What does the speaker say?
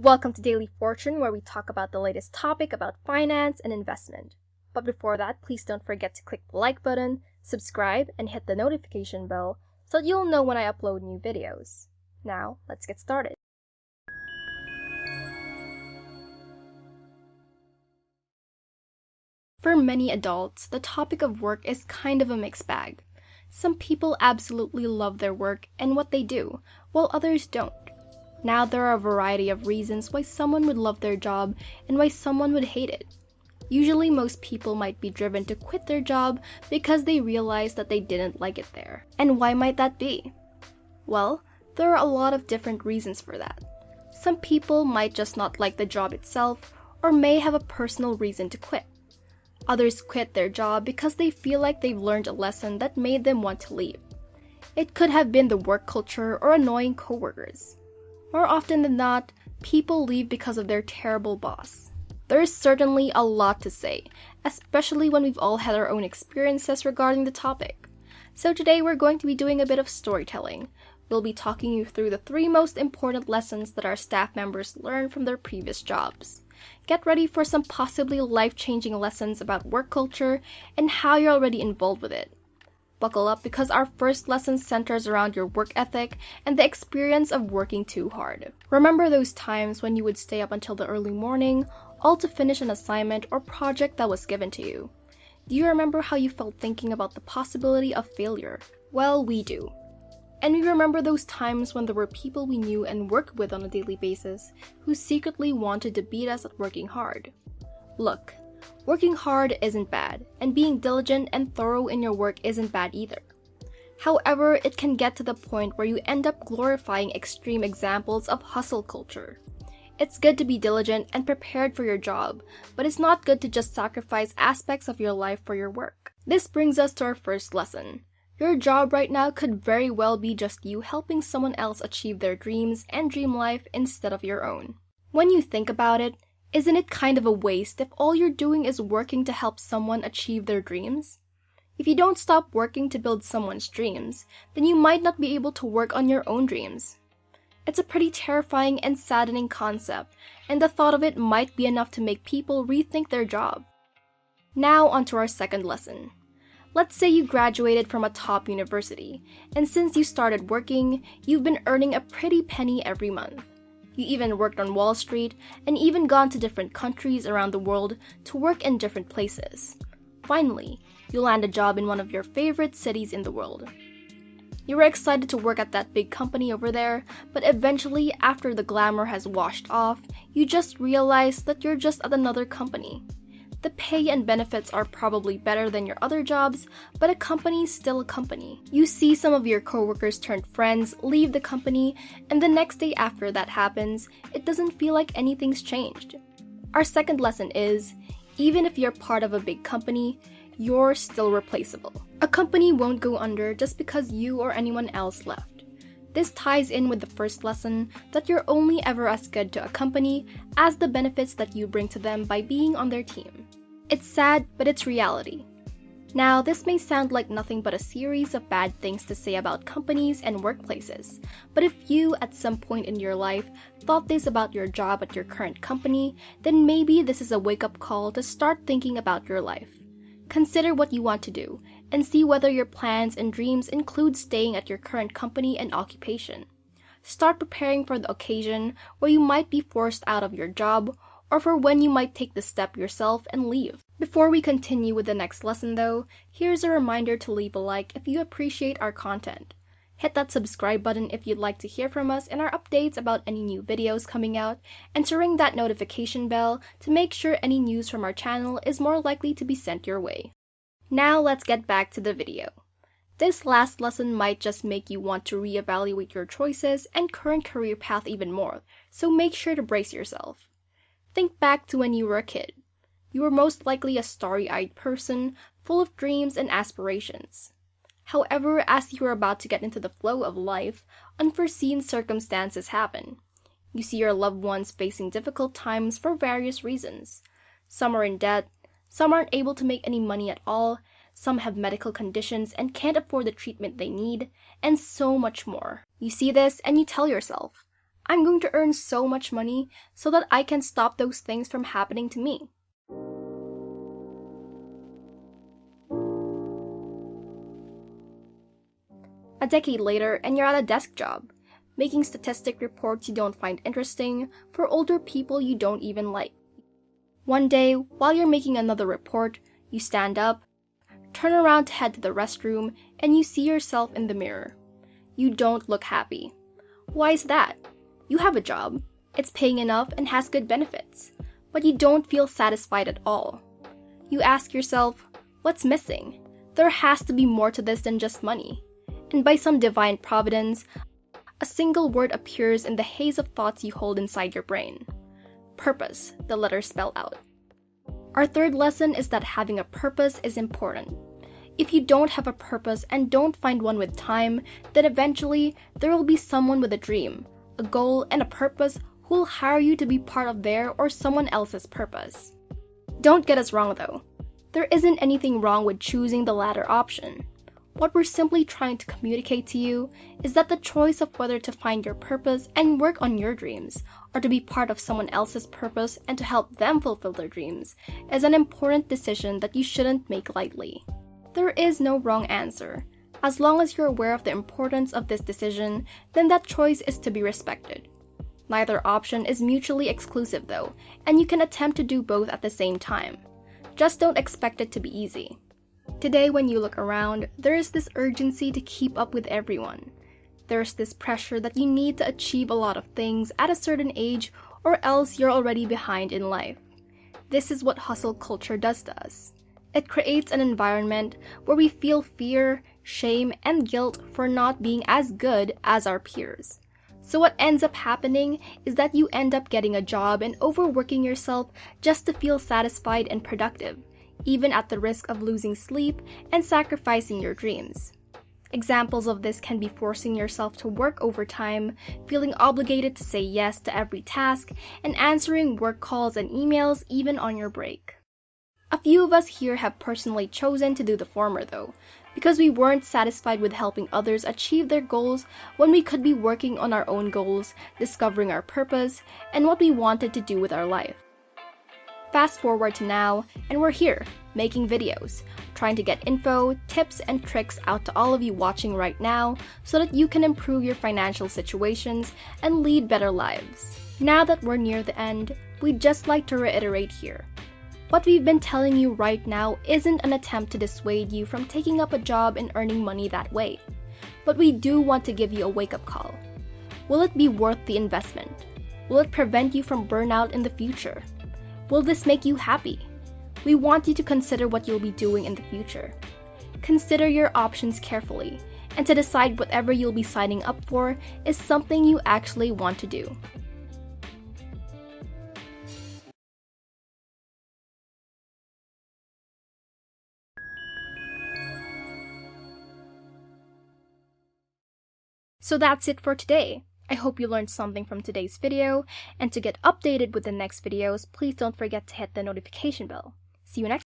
Welcome to Daily Fortune, where we talk about the latest topic about finance and investment. But before that, please don't forget to click the like button, subscribe, and hit the notification bell so that you'll know when I upload new videos. Now, let's get started. For many adults, the topic of work is kind of a mixed bag. Some people absolutely love their work and what they do, while others don't. Now, there are a variety of reasons why someone would love their job and why someone would hate it. Usually, most people might be driven to quit their job because they realize that they didn't like it there. And why might that be? Well, there are a lot of different reasons for that. Some people might just not like the job itself, or may have a personal reason to quit. Others quit their job because they feel like they've learned a lesson that made them want to leave. It could have been the work culture or annoying coworkers. More often than not, people leave because of their terrible boss. There is certainly a lot to say, especially when we've all had our own experiences regarding the topic. So today we're going to be doing a bit of storytelling. We'll be talking you through the 3 most important lessons that our staff members learned from their previous jobs. Get ready for some possibly life-changing lessons about work culture and how you're already involved with it. Buckle up because our first lesson centers around your work ethic and the experience of working too hard. Remember those times when you would stay up until the early morning, all to finish an assignment or project that was given to you? Do you remember how you felt thinking about the possibility of failure? Well, we do. And we remember those times when there were people we knew and worked with on a daily basis who secretly wanted to beat us at working hard. Look, working hard isn't bad, and being diligent and thorough in your work isn't bad either. However, it can get to the point where you end up glorifying extreme examples of hustle culture. It's good to be diligent and prepared for your job, but it's not good to just sacrifice aspects of your life for your work. This brings us to our first lesson. Your job right now could very well be just you helping someone else achieve their dreams and dream life instead of your own. When you think about it, isn't it kind of a waste if all you're doing is working to help someone achieve their dreams? If you don't stop working to build someone's dreams, then you might not be able to work on your own dreams. It's a pretty terrifying and saddening concept, and the thought of it might be enough to make people rethink their job. Now onto our second lesson. Let's say you graduated from a top university, and since you started working, you've been earning a pretty penny every month. You even worked on Wall Street and even gone to different countries around the world to work in different places. Finally, you land a job in one of your favorite cities in the world. You were excited to work at that big company over there, but eventually, after the glamour has washed off, you just realize that you're just at another company. The pay and benefits are probably better than your other jobs, but a company is still a company. You see some of your coworkers turned friends leave the company, and the next day after that happens, it doesn't feel like anything's changed. Our second lesson is, even if you're part of a big company, you're still replaceable. A company won't go under just because you or anyone else left. This ties in with the first lesson that you're only ever as good to a company as the benefits that you bring to them by being on their team. It's sad, but it's reality. Now, this may sound like nothing but a series of bad things to say about companies and workplaces, but if you, at some point in your life, thought this about your job at your current company, then maybe this is a wake-up call to start thinking about your life. Consider what you want to do, and see whether your plans and dreams include staying at your current company and occupation. Start preparing for the occasion where you might be forced out of your job, or for when you might take the step yourself and leave. Before we continue with the next lesson though, here's a reminder to leave a like if you appreciate our content. Hit that subscribe button if you'd like to hear from us and our updates about any new videos coming out, and to ring that notification bell to make sure any news from our channel is more likely to be sent your way. Now let's get back to the video. This last lesson might just make you want to reevaluate your choices and current career path even more, so make sure to brace yourself. Think back to when you were a kid. You were most likely a starry-eyed person, full of dreams and aspirations. However, as you are about to get into the flow of life, unforeseen circumstances happen. You see your loved ones facing difficult times for various reasons. Some are in debt, some aren't able to make any money at all, some have medical conditions and can't afford the treatment they need, and so much more. You see this and you tell yourself, I'm going to earn so much money so that I can stop those things from happening to me. A decade later, and you're at a desk job, making statistic reports you don't find interesting for older people you don't even like. One day, while you're making another report, you stand up, turn around to head to the restroom, and you see yourself in the mirror. You don't look happy. Why is that? You have a job, it's paying enough and has good benefits, but you don't feel satisfied at all. You ask yourself, what's missing? There has to be more to this than just money. And by some divine providence, a single word appears in the haze of thoughts you hold inside your brain. Purpose, the letters spell out. Our third lesson is that having a purpose is important. If you don't have a purpose and don't find one with time, then eventually there will be someone with a dream, a goal, and a purpose who will hire you to be part of their or someone else's purpose. Don't get us wrong though. There isn't anything wrong with choosing the latter option. What we're simply trying to communicate to you is that the choice of whether to find your purpose and work on your dreams, or to be part of someone else's purpose and to help them fulfill their dreams, is an important decision that you shouldn't make lightly. There is no wrong answer. As long as you're aware of the importance of this decision, then that choice is to be respected. Neither option is mutually exclusive though, and you can attempt to do both at the same time. Just don't expect it to be easy. Today, when you look around, there is this urgency to keep up with everyone. There's this pressure that you need to achieve a lot of things at a certain age, or else you're already behind in life. This is what hustle culture does to us. It creates an environment where we feel fear, shame, and guilt for not being as good as our peers. So what ends up happening is that you end up getting a job and overworking yourself just to feel satisfied and productive, even at the risk of losing sleep and sacrificing your dreams. Examples of this can be forcing yourself to work overtime, feeling obligated to say yes to every task, and answering work calls and emails even on your break. A few of us here have personally chosen to do the former though, because we weren't satisfied with helping others achieve their goals when we could be working on our own goals, discovering our purpose, and what we wanted to do with our life. Fast forward to now, and we're here, making videos, trying to get info, tips, and tricks out to all of you watching right now so that you can improve your financial situations and lead better lives. Now that we're near the end, we'd just like to reiterate here. What we've been telling you right now isn't an attempt to dissuade you from taking up a job and earning money that way, but we do want to give you a wake-up call. Will it be worth the investment? Will it prevent you from burnout in the future? Will this make you happy? We want you to consider what you'll be doing in the future. Consider your options carefully, and to decide whatever you'll be signing up for is something you actually want to do. So that's it for today. I hope you learned something from today's video, and to get updated with the next videos, please don't forget to hit the notification bell. See you next time.